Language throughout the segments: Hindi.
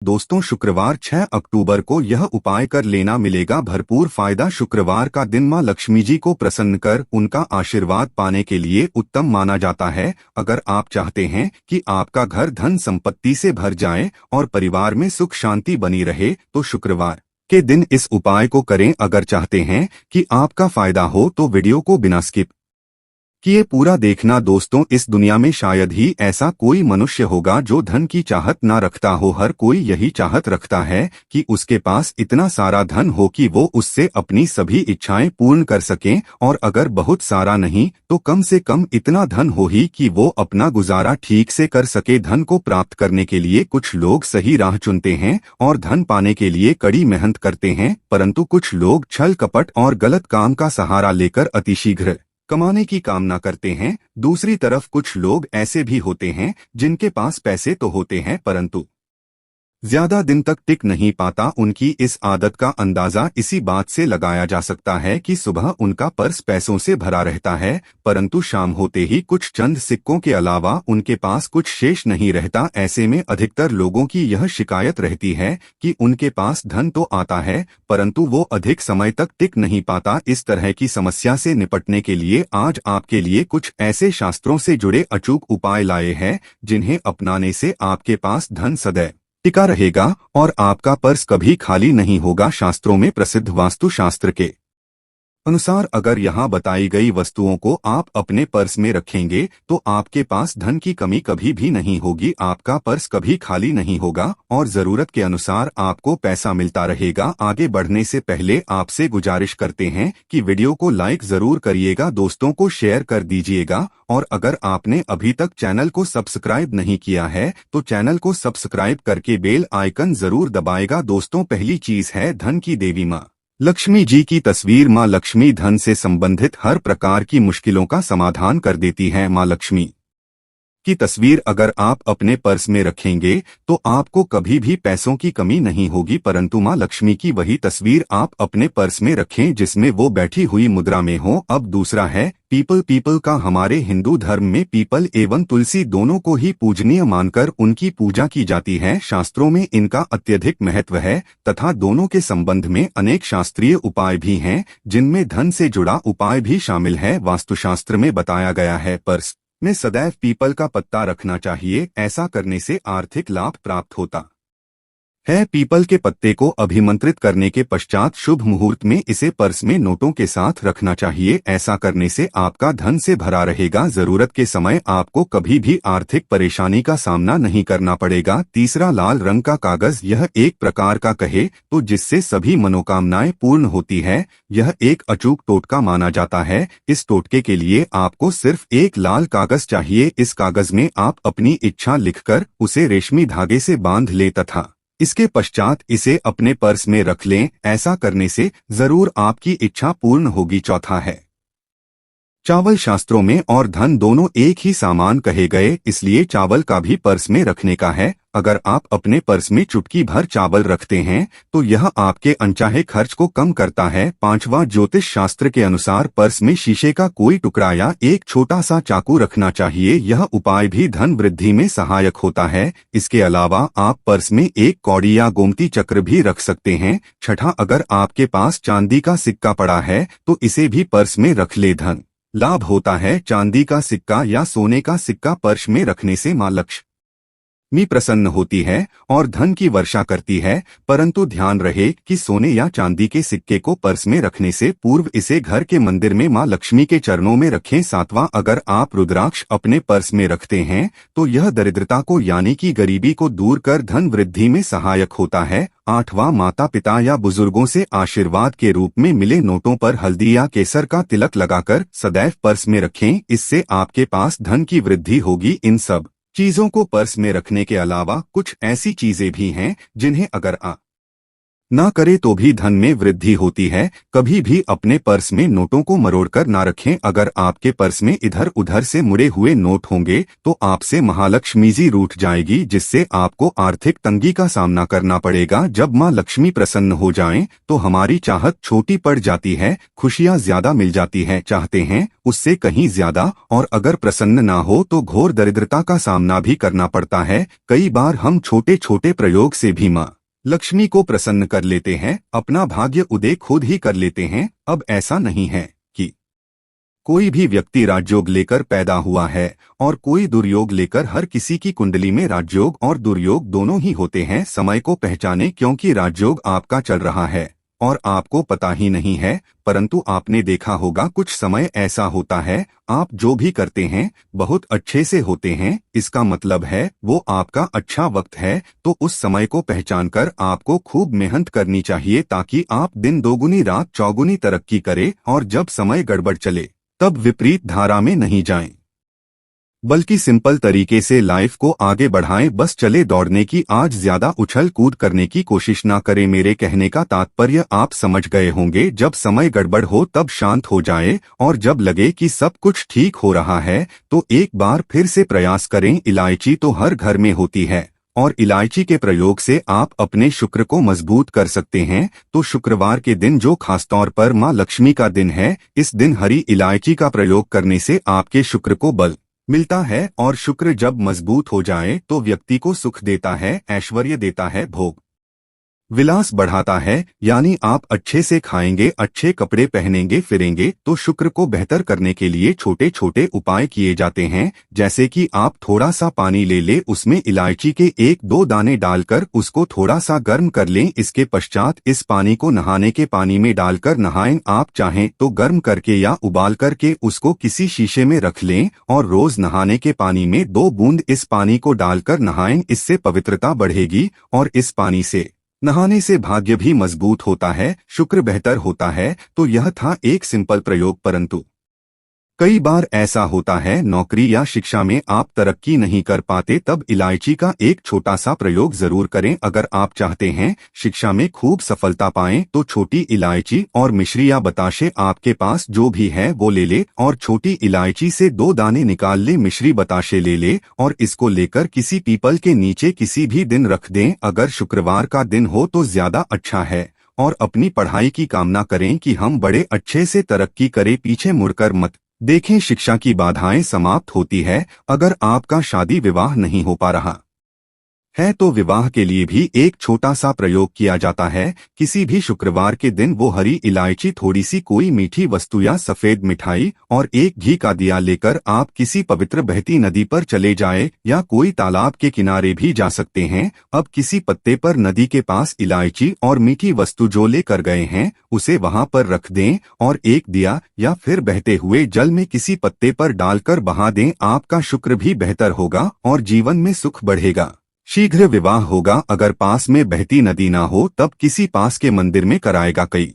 दोस्तों, शुक्रवार 6 अक्टूबर को यह उपाय कर लेना, मिलेगा भरपूर फायदा। शुक्रवार का दिन मां लक्ष्मी जी को प्रसन्न कर उनका आशीर्वाद पाने के लिए उत्तम माना जाता है। अगर आप चाहते हैं कि आपका घर धन संपत्ति से भर जाए और परिवार में सुख शांति बनी रहे, तो शुक्रवार के दिन इस उपाय को करें। अगर चाहते हैं कि आपका फायदा हो तो वीडियो को बिना स्किप किए पूरा देखना। दोस्तों, इस दुनिया में शायद ही ऐसा कोई मनुष्य होगा जो धन की चाहत ना रखता हो। हर कोई यही चाहत रखता है कि उसके पास इतना सारा धन हो कि वो उससे अपनी सभी इच्छाएं पूर्ण कर सकें, और अगर बहुत सारा नहीं तो कम से कम इतना धन हो ही कि वो अपना गुजारा ठीक से कर सके। धन को प्राप्त करने के लिए कुछ लोग सही राह चुनते हैं और धन पाने के लिए कड़ी मेहनत करते हैं, परंतु कुछ लोग छल कपट और गलत काम का सहारा लेकर अतिशीघ्र कमाने की कामना करते हैं। दूसरी तरफ कुछ लोग ऐसे भी होते हैं जिनके पास पैसे तो होते हैं परंतु ज्यादा दिन तक टिक नहीं पाता। उनकी इस आदत का अंदाजा इसी बात से लगाया जा सकता है कि सुबह उनका पर्स पैसों से भरा रहता है, परंतु शाम होते ही कुछ चंद सिक्कों के अलावा उनके पास कुछ शेष नहीं रहता। ऐसे में अधिकतर लोगों की यह शिकायत रहती है कि उनके पास धन तो आता है परंतु वो अधिक समय तक टिक नहीं पाता। इस तरह की समस्या से निपटने के लिए आज आपके लिए कुछ ऐसे शास्त्रों से जुड़े अचूक उपाय लाए हैं जिन्हें अपनाने से आपके पास धन सदैव टिका रहेगा और आपका पर्स कभी खाली नहीं होगा। शास्त्रों में प्रसिद्ध वास्तु शास्त्र के अनुसार अगर यहाँ बताई गई वस्तुओं को आप अपने पर्स में रखेंगे तो आपके पास धन की कमी कभी भी नहीं होगी। आपका पर्स कभी खाली नहीं होगा और जरूरत के अनुसार आपको पैसा मिलता रहेगा। आगे बढ़ने से पहले आपसे गुजारिश करते हैं कि वीडियो को लाइक जरूर करिएगा, दोस्तों को शेयर कर दीजिएगा, और अगर आपने अभी तक चैनल को सब्सक्राइब नहीं किया है तो चैनल को सब्सक्राइब करके बेल आइकन जरूर दबाएगा। दोस्तों, पहली चीज है धन की देवी माँ लक्ष्मी जी की तस्वीर। माँ लक्ष्मी धन से संबंधित हर प्रकार की मुश्किलों का समाधान कर देती है। माँ लक्ष्मी की तस्वीर अगर आप अपने पर्स में रखेंगे तो आपको कभी भी पैसों की कमी नहीं होगी, परंतु माँ लक्ष्मी की वही तस्वीर आप अपने पर्स में रखें जिसमें वो बैठी हुई मुद्रा में हो। अब दूसरा है पीपल। पीपल का हमारे हिंदू धर्म में पीपल एवं तुलसी दोनों को ही पूजनीय मानकर उनकी पूजा की जाती है। शास्त्रों में इनका अत्यधिक महत्व है तथा दोनों के संबंध में अनेक शास्त्रीय उपाय भी हैं जिनमें धन से जुड़ा उपाय भी शामिल है। वास्तुशास्त्र में बताया गया है पर्स में सदैव पीपल का पत्ता रखना चाहिए, ऐसा करने से आर्थिक लाभ प्राप्त होता है। पीपल के पत्ते को अभिमंत्रित करने के पश्चात शुभ मुहूर्त में इसे पर्स में नोटों के साथ रखना चाहिए। ऐसा करने से आपका धन से भरा रहेगा। जरूरत के समय आपको कभी भी आर्थिक परेशानी का सामना नहीं करना पड़ेगा। तीसरा, लाल रंग का कागज। यह एक प्रकार का कहे तो जिससे सभी मनोकामनाएं पूर्ण होती है। यह एक अचूक टोटका माना जाता है। इस टोटके के लिए आपको सिर्फ एक लाल कागज चाहिए। इस कागज में आप अपनी इच्छा लिखकर उसे रेशमी धागे से बांध लें तथा इसके पश्चात इसे अपने पर्स में रख लें। ऐसा करने से जरूर आपकी इच्छा पूर्ण होगी। चौथा है चावल। शास्त्रों में और धन दोनों एक ही सामान कहे गए, इसलिए चावल का भी पर्स में रखने का है। अगर आप अपने पर्स में चुटकी भर चावल रखते हैं तो यह आपके अनचाहे खर्च को कम करता है। पांचवा, ज्योतिष शास्त्र के अनुसार पर्स में शीशे का कोई टुकड़ा या एक छोटा सा चाकू रखना चाहिए। यह उपाय भी धन वृद्धि में सहायक होता है। इसके अलावा आप पर्स में एक कौड़ी या गोमती चक्र भी रख सकते हैं। छठा, अगर आपके पास चांदी का सिक्का पड़ा है तो इसे भी पर्स में रख ले, धन लाभ होता है। चांदी का सिक्का या सोने का सिक्का पर्स में रखने से माँ लक्ष्मी प्रसन्न होती है और धन की वर्षा करती है, परंतु ध्यान रहे कि सोने या चांदी के सिक्के को पर्स में रखने से पूर्व इसे घर के मंदिर में माँ लक्ष्मी के चरणों में रखें। सातवां, अगर आप रुद्राक्ष अपने पर्स में रखते हैं तो यह दरिद्रता को यानी कि गरीबी को दूर कर धन वृद्धि में सहायक होता है। आठवां, माता पिता या बुजुर्गों से आशीर्वाद के रूप में मिले नोटों पर हल्दी या केसर का तिलक लगाकर सदैव पर्स में रखें। इससे आपके पास धन की वृद्धि होगी। इन सब चीजों को पर्स में रखने के अलावा कुछ ऐसी चीजें भी हैं जिन्हें अगर आप ना करे तो भी धन में वृद्धि होती है। कभी भी अपने पर्स में नोटों को मरोड़कर ना रखें। अगर आपके पर्स में इधर उधर से मुड़े हुए नोट होंगे तो आपसे महालक्ष्मी जी रूठ जाएगी, जिससे आपको आर्थिक तंगी का सामना करना पड़ेगा। जब माँ लक्ष्मी प्रसन्न हो जाएं तो हमारी चाहत छोटी पड़ जाती है, खुशियाँ ज्यादा मिल जाती है, चाहते हैं उससे कहीं ज्यादा। और अगर प्रसन्न ना हो तो घोर दरिद्रता का सामना भी करना पड़ता है। कई बार हम छोटे छोटे प्रयोग से भी माँ लक्ष्मी को प्रसन्न कर लेते हैं, अपना भाग्य उदय खुद ही कर लेते हैं। अब ऐसा नहीं है कि कोई भी व्यक्ति राजयोग लेकर पैदा हुआ है और कोई दुर्योग लेकर। हर किसी की कुंडली में राजयोग और दुर्योग दोनों ही होते हैं। समय को पहचाने, क्योंकि राजयोग आपका चल रहा है और आपको पता ही नहीं है। परंतु आपने देखा होगा कुछ समय ऐसा होता है आप जो भी करते हैं बहुत अच्छे से होते हैं, इसका मतलब है वो आपका अच्छा वक्त है। तो उस समय को पहचानकर आपको खूब मेहनत करनी चाहिए, ताकि आप दिन दोगुनी रात चौगुनी तरक्की करें और जब समय गड़बड़ चले तब विपरीत धारा में नहीं जाएं, बल्कि सिंपल तरीके से लाइफ को आगे बढ़ाएं। बस चले दौड़ने की, आज ज्यादा उछल कूद करने की कोशिश ना करें। मेरे कहने का तात्पर्य आप समझ गए होंगे। जब समय गड़बड़ हो तब शांत हो जाए और जब लगे कि सब कुछ ठीक हो रहा है तो एक बार फिर से प्रयास करें। इलायची तो हर घर में होती है और इलायची के प्रयोग से आप अपने शुक्र को मजबूत कर सकते हैं। तो शुक्रवार के दिन, जो खासतौर पर माँ लक्ष्मी का दिन है, इस दिन हरी इलायची का प्रयोग करने से आपके शुक्र को बल मिलता है और शुक्र जब मजबूत हो जाए तो व्यक्ति को सुख देता है, ऐश्वर्य देता है, भोग विलास बढ़ाता है। यानी आप अच्छे से खाएंगे, अच्छे कपड़े पहनेंगे, फिरेंगे। तो शुक्र को बेहतर करने के लिए छोटे छोटे उपाय किए जाते हैं, जैसे कि आप थोड़ा सा पानी ले उसमें इलायची के 1-2 दाने डालकर उसको थोड़ा सा गर्म कर लें। इसके पश्चात इस पानी को नहाने के पानी में डालकर नहाएं। आप चाहें तो गर्म करके या उबाल करके उसको किसी शीशे में रख लें और रोज नहाने के पानी में 2 बूंद इस पानी को डालकर नहाएं। इससे पवित्रता बढ़ेगी और इस पानी से नहाने से भाग्य भी मजबूत होता है, शुक्र बेहतर होता है। तो यह था एक सिंपल प्रयोग, परंतु कई बार ऐसा होता है नौकरी या शिक्षा में आप तरक्की नहीं कर पाते, तब इलायची का एक छोटा सा प्रयोग जरूर करें। अगर आप चाहते हैं शिक्षा में खूब सफलता पाएं तो छोटी इलायची और मिश्री या बताशे आपके पास जो भी है वो ले और छोटी इलायची से 2 दाने निकाल ले, मिश्री बताशे ले और इसको लेकर किसी पीपल के नीचे किसी भी दिन रख दें। अगर शुक्रवार का दिन हो तो ज्यादा अच्छा है। और अपनी पढ़ाई की कामना करें कि हम बड़े अच्छे से तरक्की करें, पीछे मुड़कर मत देखें। शिक्षा की बाधाएं समाप्त होती है। अगर आपका शादी विवाह नहीं हो पा रहा है तो विवाह के लिए भी एक छोटा सा प्रयोग किया जाता है। किसी भी शुक्रवार के दिन वो हरी इलायची, थोड़ी सी कोई मीठी वस्तु या सफेद मिठाई और एक घी का दिया लेकर आप किसी पवित्र बहती नदी पर चले जाएं या कोई तालाब के किनारे भी जा सकते हैं। अब किसी पत्ते पर नदी के पास इलायची और मीठी वस्तु जो लेकर गए हैं उसे वहां पर रख दें और एक दिया या फिर बहते हुए जल में किसी पत्ते पर डालकर बहा दें। आपका शुक्र भी बेहतर होगा और जीवन में सुख बढ़ेगा, शीघ्र विवाह होगा। अगर पास में बहती नदी ना हो तब किसी पास के मंदिर में कराएगा। कई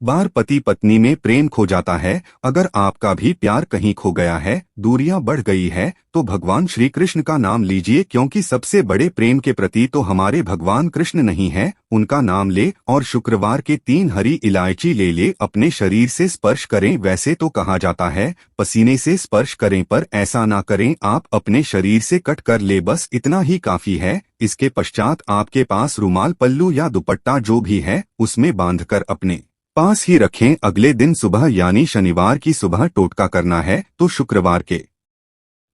बार पति पत्नी में प्रेम खो जाता है। अगर आपका भी प्यार कहीं खो गया है, दूरियां बढ़ गई है, तो भगवान श्री कृष्ण का नाम लीजिए, क्योंकि सबसे बड़े प्रेम के प्रति तो हमारे भगवान कृष्ण नहीं है। उनका नाम ले और शुक्रवार के 3 हरी इलायची ले अपने शरीर से स्पर्श करें। वैसे तो कहा जाता है पसीने से स्पर्श करें, पर ऐसा ना करें, आप अपने शरीर से कट कर ले, बस इतना ही काफी है। इसके पश्चात आपके पास रुमाल, पल्लू या दुपट्टा जो भी है उसमें बांधकर अपने पास ही रखें। अगले दिन सुबह यानी शनिवार की सुबह टोटका करना है, तो शुक्रवार के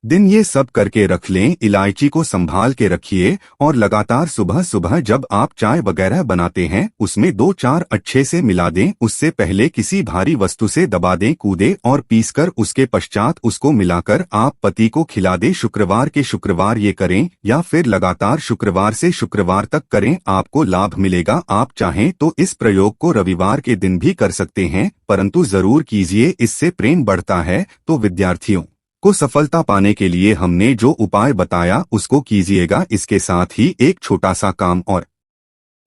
दिन ये सब करके रख लें। इलायची को संभाल के रखिए और लगातार सुबह सुबह जब आप चाय वगैरह बनाते हैं उसमें 2-4 अच्छे से मिला दें। उससे पहले किसी भारी वस्तु से दबा दें, कूदे और पीसकर उसके पश्चात उसको मिलाकर आप पति को खिला दें। शुक्रवार के शुक्रवार ये करें या फिर लगातार शुक्रवार से शुक्रवार तक करें, आपको लाभ मिलेगा। आप चाहें तो इस प्रयोग को रविवार के दिन भी कर सकते हैं, परंतु जरूर कीजिए, इससे प्रेम बढ़ता है। तो विद्यार्थियों को सफलता पाने के लिए हमने जो उपाय बताया उसको कीजिएगा। इसके साथ ही एक छोटा सा काम और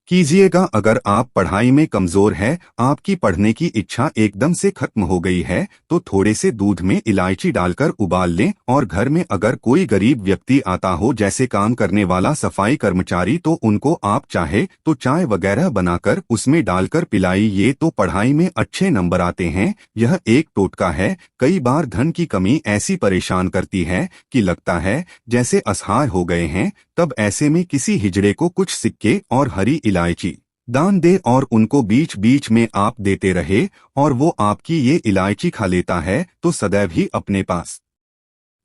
कीजिएगा। अगर आप पढ़ाई में कमजोर है, आपकी पढ़ने की इच्छा एकदम से खत्म हो गई है, तो थोड़े से दूध में इलायची डालकर उबाल लें और घर में अगर कोई गरीब व्यक्ति आता हो, जैसे काम करने वाला सफाई कर्मचारी, तो उनको आप चाहे तो चाय वगैरह बनाकर उसमें डालकर पिलाइए, तो पढ़ाई में अच्छे नंबर आते हैं। यह एक टोटका है। कई बार धन की कमी ऐसी परेशान करती है कि लगता है जैसे असहाय हो गए हैं, तब ऐसे में किसी हिजड़े को कुछ सिक्के और हरी इलायची दान दे और उनको बीच बीच में आप देते रहे और वो आपकी ये इलायची खा लेता है, तो सदैव ही अपने पास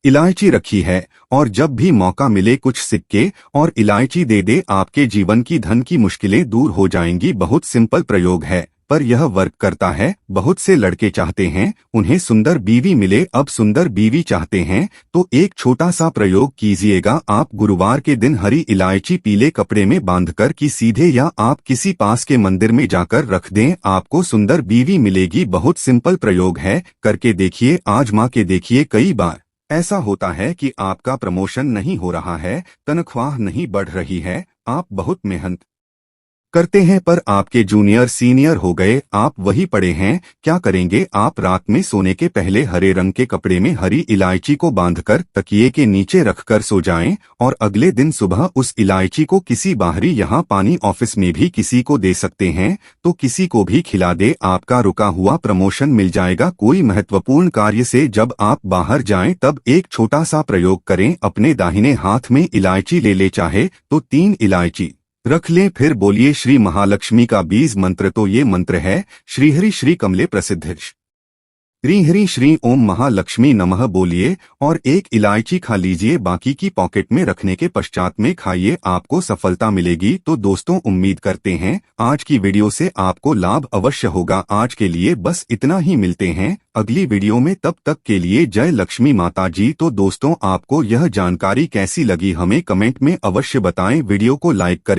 इलायची रखी है और जब भी मौका मिले कुछ सिक्के और इलायची दे दे, आपके जीवन की धन की मुश्किलें दूर हो जाएंगी। बहुत सिंपल प्रयोग है, पर यह वर्क करता है। बहुत से लड़के चाहते हैं उन्हें सुंदर बीवी मिले, अब सुंदर बीवी चाहते हैं तो एक छोटा सा प्रयोग कीजिएगा। आप गुरुवार के दिन हरी इलायची पीले कपड़े में बांधकर की सीधे या आप किसी पास के मंदिर में जाकर रख दें, आपको सुंदर बीवी मिलेगी। बहुत सिंपल प्रयोग है, करके देखिए, आजमा के देखिए। कई बार ऐसा होता है कि आपका प्रमोशन नहीं हो रहा है, तनख्वाह नहीं बढ़ रही है, आप बहुत मेहनत करते हैं पर आपके जूनियर सीनियर हो गए, आप वही पड़े हैं। क्या करेंगे आप? रात में सोने के पहले हरे रंग के कपड़े में हरी इलायची को बांधकर तकिए के नीचे रखकर सो जाएं और अगले दिन सुबह उस इलायची को किसी बाहरी, यहाँ पानी ऑफिस में भी किसी को दे सकते हैं, तो किसी को भी खिला दे, आपका रुका हुआ प्रमोशन मिल जाएगा। कोई महत्वपूर्ण कार्य से जब आप बाहर जाएं तब एक छोटा सा प्रयोग करें, अपने दाहिने हाथ में इलायची ले ले, चाहे तो 3 इलायची रख लें, फिर बोलिए श्री महालक्ष्मी का बीज मंत्र। तो ये मंत्र है श्रीहरि श्री कमले प्रसिद्ध श्रीहरि श्री ओम महालक्ष्मी नमः बोलिए और एक इलायची खा लीजिए, बाकी की पॉकेट में रखने के पश्चात में खाइए, आपको सफलता मिलेगी। तो दोस्तों, उम्मीद करते हैं आज की वीडियो से आपको लाभ अवश्य होगा। आज के लिए बस इतना ही, मिलते हैं अगली वीडियो में, तब तक के लिए जय लक्ष्मी माता जी। तो दोस्तों, आपको यह जानकारी कैसी लगी हमें कमेंट में अवश्य बताएं, वीडियो को लाइक करें।